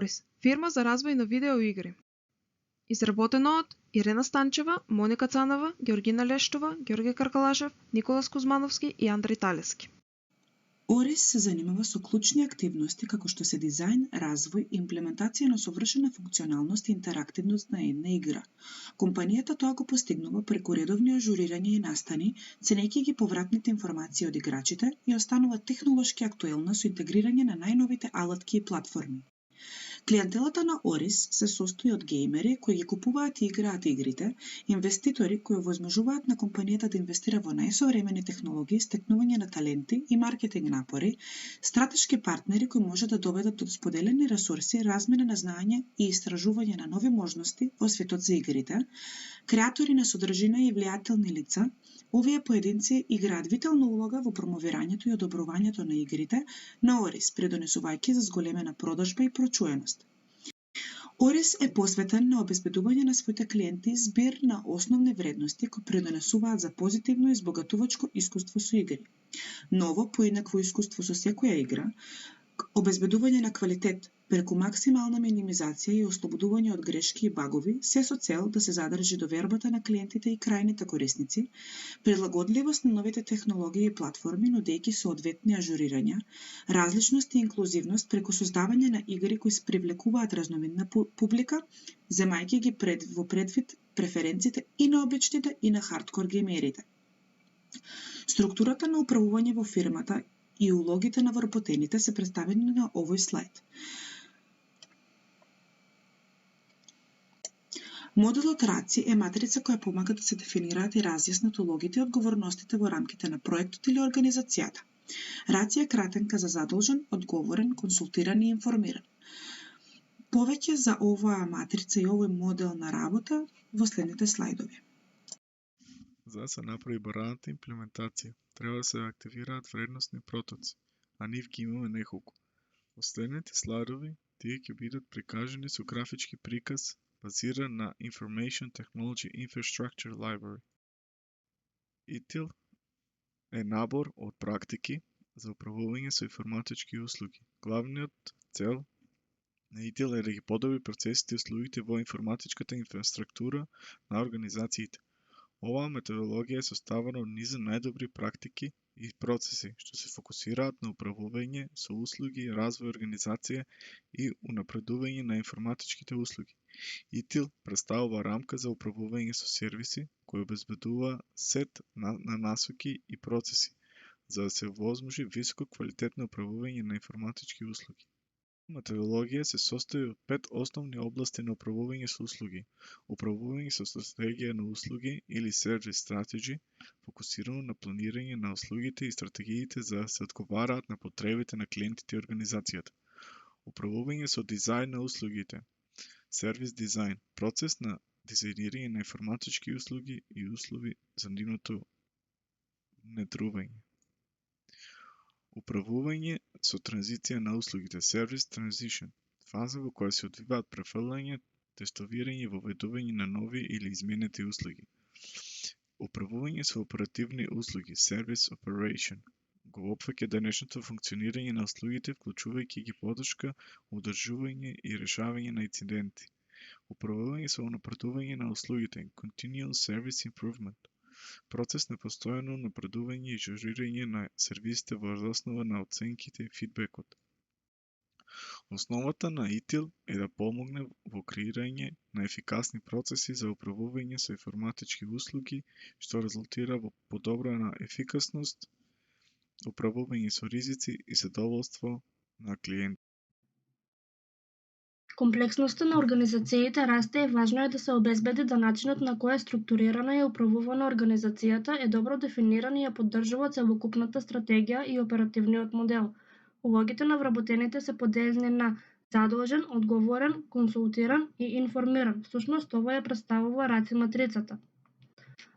Орис, фирма за развој на видеоигри. Изработено од Ирена Станчева, Моника Цанова, Георгина Лештова, Ѓорѓе Каркалашев, Николас Кузмановски и Андри Талески. Орис се занимава со клучни активности како што се дизајн, развој и имплементација на совршена функционалност и интерактивност на една игра. Компанијата тоа го постигнува преку редовни ажурирања и настани, ценејќи ги повратните информации од играчите и останува технолошки актуелна со интегрирање на најновите алатки и платформи. Клиентелата на Орис се состои од геймери кои ги купуваат и играат игрите, инвеститори кои овозможуваат на компанијата да инвестира во најсовремени технологии, стекнување на таленти и маркетинг напори, стратешки партнери кои може да доведат до споделени ресурси, размена на знаење и истражување на нови можности во светот за игрите, креатори на содржина и влијателни лица. Овие поединци играат витална улога во промовирањето и одобрувањето на игрите на Орис, придонесувајќи за зголемена продажба и прочуеност. Орис е посветен на обезбедување на своите клиенти збир на основни вредности кои придонесуваат за позитивно и збогатувачко искуство со игри. Ново, поинакво искуство со секоја игра, обезбедување на квалитет преку максимална минимизација и ослободување од грешки и багови, се со цел да се задржи довербата на клиентите и крајните корисници, прилагодливост на новите технологии и платформи, нудејќи соодветни ажурирања, различност и инклузивност преку создавање на игри кои привлекуваат разновидна публика, земајќи ги во предвид преференциите и на обичните и на хардкор геймерите. Структурата на управување во фирмата и улогите на вработените се представени на овој слайд. Моделот РАЦИ е матрица која помага да се дефинираат и разјаснат улогите и одговорностите во рамките на проектот или организацијата. РАЦИ е кратенка за задолжен, одговорен, консултиран и информиран. Повеќе за оваа матрица и овој модел на работа во следните слайдови. За да се направи бараната имплементација, треба да се активираат вредносни протоци, а нив ги имаме неколку. Во следните слайдови, тие ќе бидат прикажани со графички приказ базиран на Information Technology Infrastructure Library. ITIL е набор од практики за управување со информатички услуги. Главниот цел на ITIL е да ги подобри процесите и услугите во информатичката инфраструктура на организациите. Оваа методологија е составена од низ најдобри практики и процеси што се фокусираат на управување со услуги, развој организација и унапредување на информатичките услуги. ITIL представува рамка за управување со сервиси кој обезбедува сет на насоки и процеси за да се овозможи високо квалитетно управување на информатички услуги. Методологија се состои од 5 основни области на управување со услуги. Управување со стратегија на услуги или Service Strategy, фокусирано на планирање на услугите и стратегиите за да се одговараат на потребите на клиентите и организацијата. Управување со дизајн на услугите, Service Design, процес на дизајнирање на информатички услуги и услови за нивното внедрување. Управување со транзиција на услугите, Service Transition, фаза во која се одвиваат префрлање, тестовирање и воведување на нови или изменети услуги. Управување со оперативни услуги, Service Operation, го опфаќа денешното функционирање на услугите, вклучувајќи ги поддршка, одржување и решавање на инциденти. Управување со унапредување на услугите, Continuous Service Improvement, процес на постојано напредување и ажурирање на сервисите во основа на оценките и фидбекот. Основата на ITIL е да помогне во креирање на ефикасни процеси за управување со информатички услуги, што резултира во подобрена ефикасност, управување со ризици и задоволство на клиенти. Комплексноста на организациите расте и важно е да се обезбеди да начинот на кој е структурирана и управувана организацијата е добро дефиниран и ја поддржува целокупната стратегија и оперативниот модел. Улогите на вработените се поделени на задолжен, одговорен, консултиран и информиран. Всушност ова ја представува РАЦИ матрицата.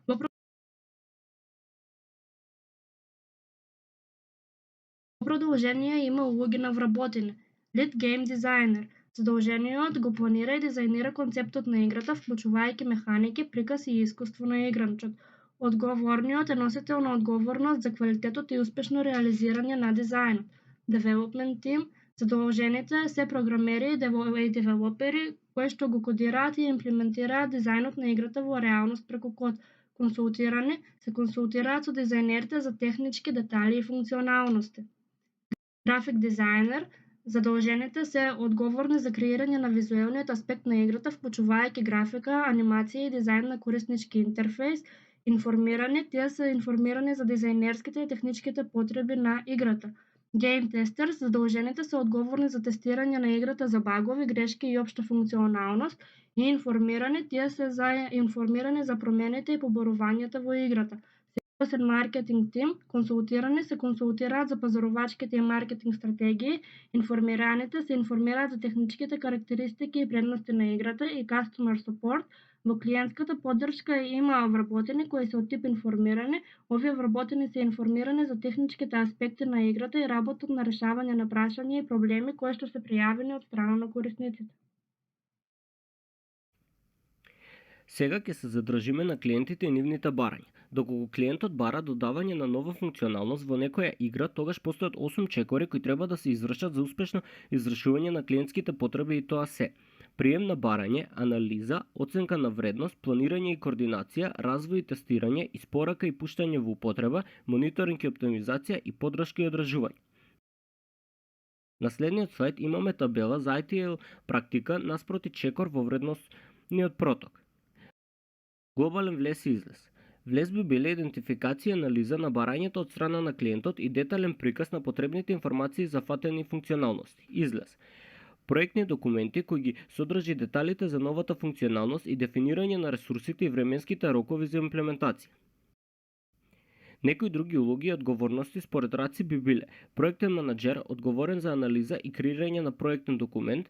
Во продолжение има улоги на вработени. Lead Game Designer. Задолжениот го планира и дизајнира концептот на играта, вклучувајќи механики, приказ и искуство на игранчот. Одговорниот е носител на одговорност за квалитетот и успешно реализирање на дизајнот. Development Team Задолжените се програмери и девелопери кои што го кодираат и имплементираат дизајнот на играта во реалност преку код. Консултирани се консултираат со дизајнерите за технички детали и функционалности. График дизајнер задолжените се одговорни за креирање на визуелниот аспект на играта, вклучувајќи графика, анимација и дизајн на кориснички интерфејс. Тие се информирани за дизајнерските и техничките потреби на играта. Game testers задолжените се одговорни за тестирање на играта за багови, грешки и општа функционалност и тие се информирани за промените и поборувањата во играта. Sales маркетинг тим се консултираат за пазарувачките и маркетинг стратегии, информираните се информираат за техничките карактеристики и предности на играта и customer support. Во клиентската поддршка има вработени кои се од тип информирани. Овие вработени се информирани за техничките аспекти на играта и работат на решавање на прашања и проблеми кои што се пријавени од страна на корисниците. Сега ќе се задржиме на клиентите и нивните барања. Доколку клиентот бара додавање на нова функционалност во некоја игра, тогаш постојат 8 чекори кои треба да се извршат за успешно извршување на клиентските потреби и тоа се: прием на барање, анализа, оценка на вредност, планирање и координација, развој и тестирање, испорака и пуштање во употреба, мониторинг и оптимизација и поддршка и одржување. На следниот слайд имаме табела за ITL практика наспроти чекор во вредностниот проток. Глобален влез и излез. Влез би биле идентификација и анализа на барањето од страна на клиентот и детален приказ на потребните информации за фатени функционалности. Излез. Проектни документи кои ги содржи деталите за новата функционалност и дефинирање на ресурсите и временските рокови за имплементација. Некои други улоги и одговорности според Раци би биле: проектен менаџер одговорен за анализа и креирање на проектен документ,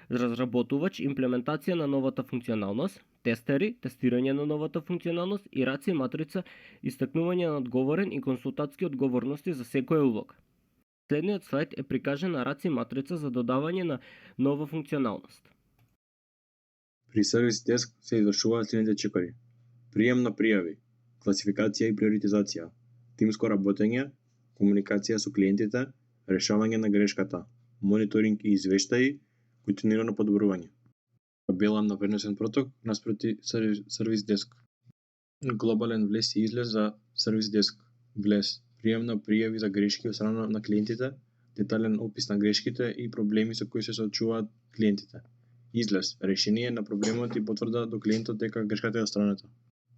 разработувач имплементација на новата функционалност, тестери тестирање на новата функционалност и Раци матрица истакнување на одговорен и консултатски одговорности за секоја улога. Следниот слайд е прикажана Раци матрица за додавање на нова функционалност. При сервис деск се извршуваат следните чекори: прием на пријави, класификација и приоритизација, тимско работење, комуникација со клиентите, решавање на грешката, мониторинг и извештаи, континуирано подобрување. Табела на вредносен проток наспроти сервис деск. Глобален влез и излез за сервис деск. Влез: прием на пријави за грешки од страна на клиентите, детален опис на грешките и проблеми со кои се соочуваат клиентите. Излез: решение на проблемот и потврда до клиентот дека грешката е отстранета.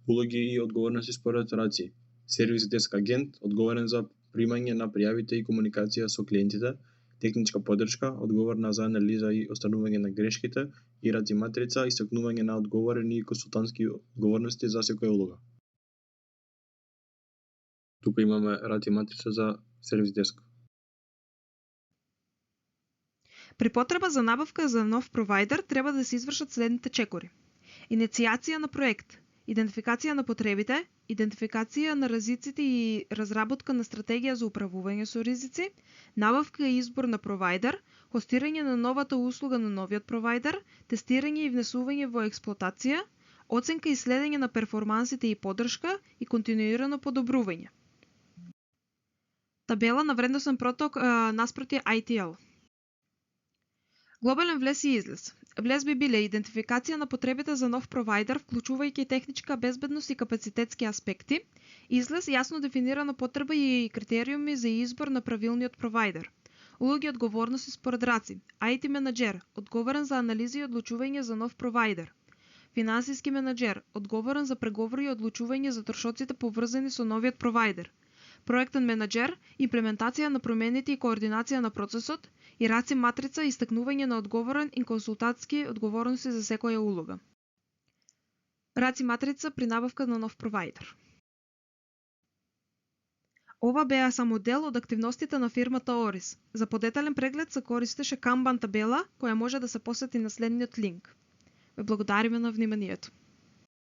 Улоги и одговорности според Раци. Сервис деск агент одговорен за примање на пријавите и комуникација со клиентите, техничка поддршка одговорна за анализа и отстранување на грешките и Раци матрица истакнување на одговорени и консултантски одговорности за секоја улога. Тука имаме Раци матрица за сервис деск. При потреба за набавка за нов провайдер треба да се извршат следните чекори: иницијација на проект, идентификација на потребите, идентификација на ризиците и разработка на стратегија за управување со ризици, набавка и избор на провайдер, хостирање на новата услуга на новиот провайдер, тестирање и внесување во експлоатација, оценка и следење на перформансите и поддршка и континуирано подобрување. Табела на вредносен проток наспроти ITL. Глобален влез и излез. Влез би биле идентификација на потребите за нов провайдер, вклучувајќи техничка безбедност и капацитетски аспекти. Излез јасно дефинирана потреба и критериуми за избор на правилниот провайдер. Улоги и одговорности според Раци. IT менаџер, одговорен за анализи и одлучување за нов провайдер. Финансиски менаџер, одговорен за преговори и одлучување за трошоците поврзани со новиот провайдер. Проектен менаџер, имплементација на промените и координација на процесот, и Раци матрица истакнување на одговорен и консултантски одговорности за секоја улога. Раци матрица при набавка на нов провайдер. Ова беа само дел од активностите на фирмата Орис. За подетален преглед се користеше Kanban табела, која може да се посети на следниот линк. Ве благодариме на вниманието.